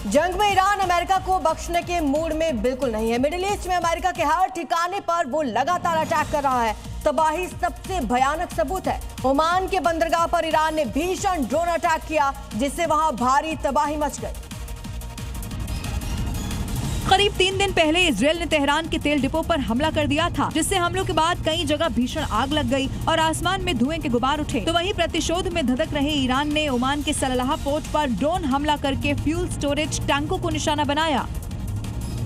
जंग में Iran America को बख्शने के मूड में बिल्कुल नहीं है। मिडिल ईस्ट में अमेरिका के हर ठिकाने पर वो लगातार अटैक कर रहा है। तबाही सबसे भयानक सबूत है। ओमान के बंदरगाह पर ईरान ने भीषण ड्रोन अटैक किया, जिससे वहां भारी तबाही मच गई। करीब 3 दिन पहले इजरायल ने तेहरान के तेल डिपो पर हमला कर दिया था, जिससे हमलों के बाद कई जगह भीषण आग लग गई और आसमान में धुएं के गुबार उठे। तो वहीं प्रतिशोध में धधक रहे ईरान ने ओमान के सललाह पोर्ट पर ड्रोन हमला करके फ्यूल स्टोरेज टैंकों को निशाना बनाया।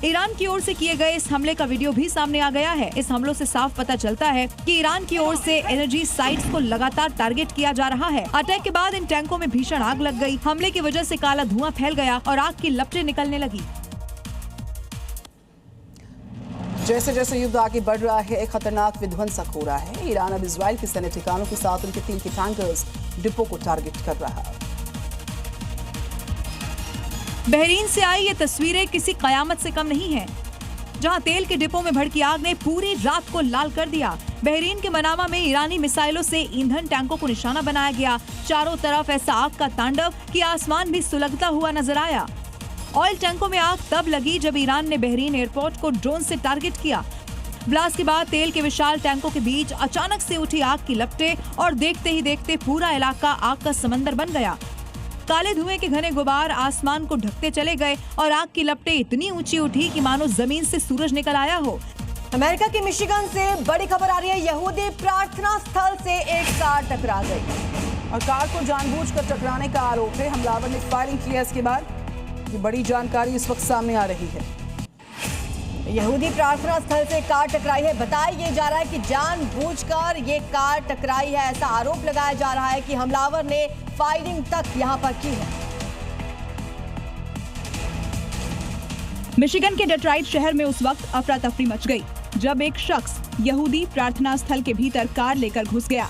ईरान की ओर से किए गए इस हमले का वीडियो भी सामने आ गया है। इस हमलों से साफ पता चलता है कि ईरान की ओर से एनर्जी साइट्स को लगातार टारगेट किया जा रहा है। अटैक के बाद इन टैंकों में भीषण आग लग गई। हमले की वजह से काला धुआं फैल गया और आग की लपटें निकलने लगी। जैसे जैसे युद्ध आगे बढ़ रहा है, एक खतरनाक विध्वंसक हो रहा है। ईरान अब इजराइल के सैन्य ठिकानों के साथ उनके तेल के टैंकर्स डिपो को टारगेट कर रहा है। बहरीन से आई ये तस्वीरें किसी कयामत से कम नहीं है, जहां तेल के डिपो में भड़की आग ने पूरी रात को लाल कर दिया। बहरीन के मनामा में ईरानी मिसाइलों से ईंधन टैंकों को निशाना बनाया गया। चारों तरफ ऐसा आग का तांडव कि आसमान भी सुलगता हुआ नजर आया। ऑयल टैंकों में आग तब लगी जब ईरान ने बहरीन एयरपोर्ट को ड्रोन से टारगेट किया। ब्लास्ट के बाद तेल के विशाल टैंकों के बीच अचानक से उठी आग की लपटें और देखते ही देखते पूरा इलाका आग का समंदर बन गया। काले धुएं के घने गुबार आसमान को ढकते चले गए और आग की लपटें इतनी ऊंची उठी कि मानो जमीन से सूरज निकल आया हो। अमेरिका के मिशिगन से बड़ी खबर आ रही है। यहूदी प्रार्थना स्थल से एक कार टकरा गई और कार को जानबूझकर टकराने का आरोप है। हमलावर ने फायरिंग की है। इसके बाद ये बड़ी जानकारी इस वक्त सामने आ रही है। यहूदी प्रार्थना स्थल से कार टकराई है। बताया ये जा रहा है कि जानबूझकर ये कार टकराई है। ऐसा आरोप लगाया जा रहा है कि हमलावर ने फायरिंग तक यहां पर की है। मिशिगन के डेट्रॉइट शहर में उस वक्त अफरा तफरी मच गई जब एक शख्स यहूदी प्रार्थना स्थल के भीतर कार लेकर घुस गया।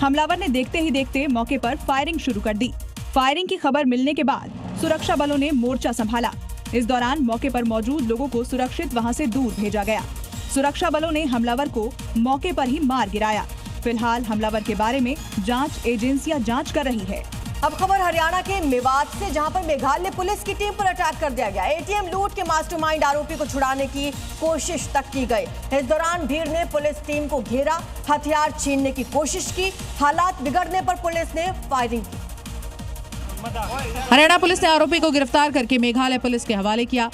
हमलावर ने देखते ही देखते मौके पर फायरिंग शुरू कर दी। फायरिंग की खबर मिलने के बाद सुरक्षा बलों ने मोर्चा संभाला। इस दौरान मौके पर मौजूद लोगों को सुरक्षित वहां से दूर भेजा गया। सुरक्षा बलों ने हमलावर को मौके पर ही मार गिराया। फिलहाल हमलावर के बारे में जांच एजेंसियां जांच कर रही है। अब खबर हरियाणा के मेवात से, जहां पर मेघालय पुलिस की टीम पर अटैक कर दिया गया। एटीएम लूट के मास्टरमाइंड आरोपी को छुड़ाने की कोशिश तक की गई। इस दौरान भीड़ ने पुलिस टीम को घेरा, हथियार छीनने की कोशिश की। हालात बिगड़ने पर पुलिस ने फायरिंग की। हरियाणा पुलिस ने आरोपी को गिरफ्तार करके मेघालय पुलिस के हवाले किया।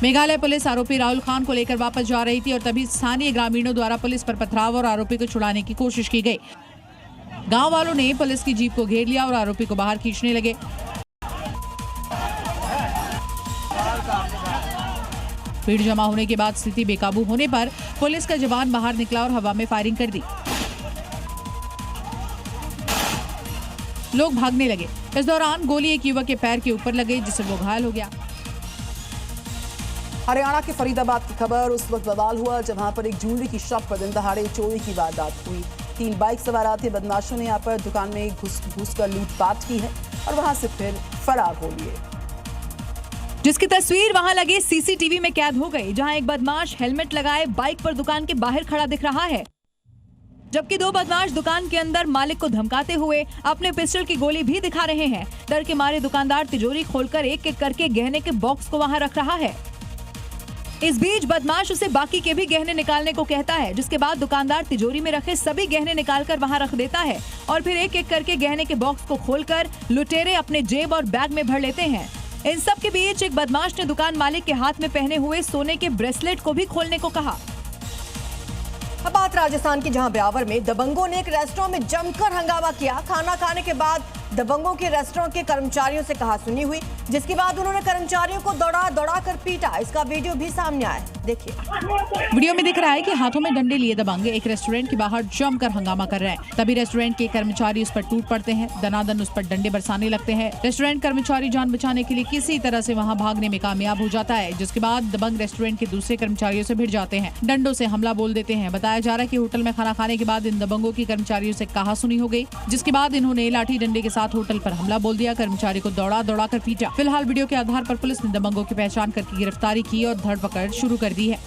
मेघालय पुलिस आरोपी राहुल खान को लेकर वापस जा रही थी और तभी स्थानीय ग्रामीणों द्वारा पुलिस पर पथराव और आरोपी को छुड़ाने की कोशिश की गई। गांव वालों ने पुलिस की जीप को घेर लिया और आरोपी को बाहर खींचने लगे। भीड़ जमा होने के बाद स्थिति बेकाबू होने पर पुलिस का जवान बाहर निकला और हवा में फायरिंग कर दी। लोग भागने लगे। इस दौरान गोली एक युवक के पैर के ऊपर लग गई, जिससे वो घायल हो गया। हरियाणा के फरीदाबाद की खबर उस वक्त बवाल हुआ जब वहां पर एक ज्वेलरी की शॉप पर दिन दहाड़े चोरी की वारदात हुई। 3 बाइक सवार आते बदमाशों ने यहाँ पर दुकान में घुस कर लूटपाट की है और वहां से फिर फरार हो लिए, जिसकी तस्वीर वहां लगे सीसीटीवी में कैद हो गई, जहां एक बदमाश हेलमेट लगाए बाइक पर दुकान के बाहर खड़ा दिख रहा है, जबकि 2 बदमाश दुकान के अंदर मालिक को धमकाते हुए अपने पिस्टल की गोली भी दिखा रहे हैं। डर के मारे दुकानदार तिजोरी खोलकर एक एक करके गहने के बॉक्स को वहां रख रहा है। इस बीच बदमाश उसे बाकी के भी गहने निकालने को कहता है, जिसके बाद दुकानदार तिजोरी में रखे सभी गहने निकालकर वहां रख देता है और फिर एक एक करके गहने के बॉक्स को खोलकर लुटेरे अपने जेब और बैग में भर लेते हैं। इन सब के बीच एक बदमाश ने दुकान मालिक के हाथ में पहने हुए सोने के ब्रेसलेट को भी खोलने को कहा। अब बात राजस्थान की, जहां ब्यावर में दबंगों ने एक रेस्टोरेंट में जमकर हंगामा किया। खाना खाने के बाद दबंगों के रेस्टोरेंट के कर्मचारियों से कहासुनी हुई, जिसके बाद उन्होंने कर्मचारियों को दौड़ा कर पीटा। इसका वीडियो भी सामने आया, देखिए। वीडियो में दिख रहा है कि हाथों में डंडे लिए दबंग एक रेस्टोरेंट के बाहर जमकर हंगामा कर रहे हैं। तभी रेस्टोरेंट के कर्मचारी उस पर टूट पड़ते हैं, दनादन उस पर डंडे बरसाने लगते हैं। रेस्टोरेंट कर्मचारी जान बचाने के लिए किसी तरह से वहां भागने में कामयाब हो जाता है, जिसके बाद दबंग रेस्टोरेंट के दूसरे कर्मचारियों से भिड़ जाते हैं, डंडों से हमला बोल देते हैं। बताया जा रहा है कि होटल में खाना खाने के बाद इन दबंगों की कर्मचारियों से कहासुनी हो गई, जिसके बाद इन्होंने लाठी डंडे के साथ होटल पर हमला बोल दिया। कर्मचारी को दौड़ा कर पीटा। फिलहाल वीडियो के आधार पर पुलिस ने दबंगों की पहचान करके गिरफ्तारी की और धरपकड़ शुरू कर दी है।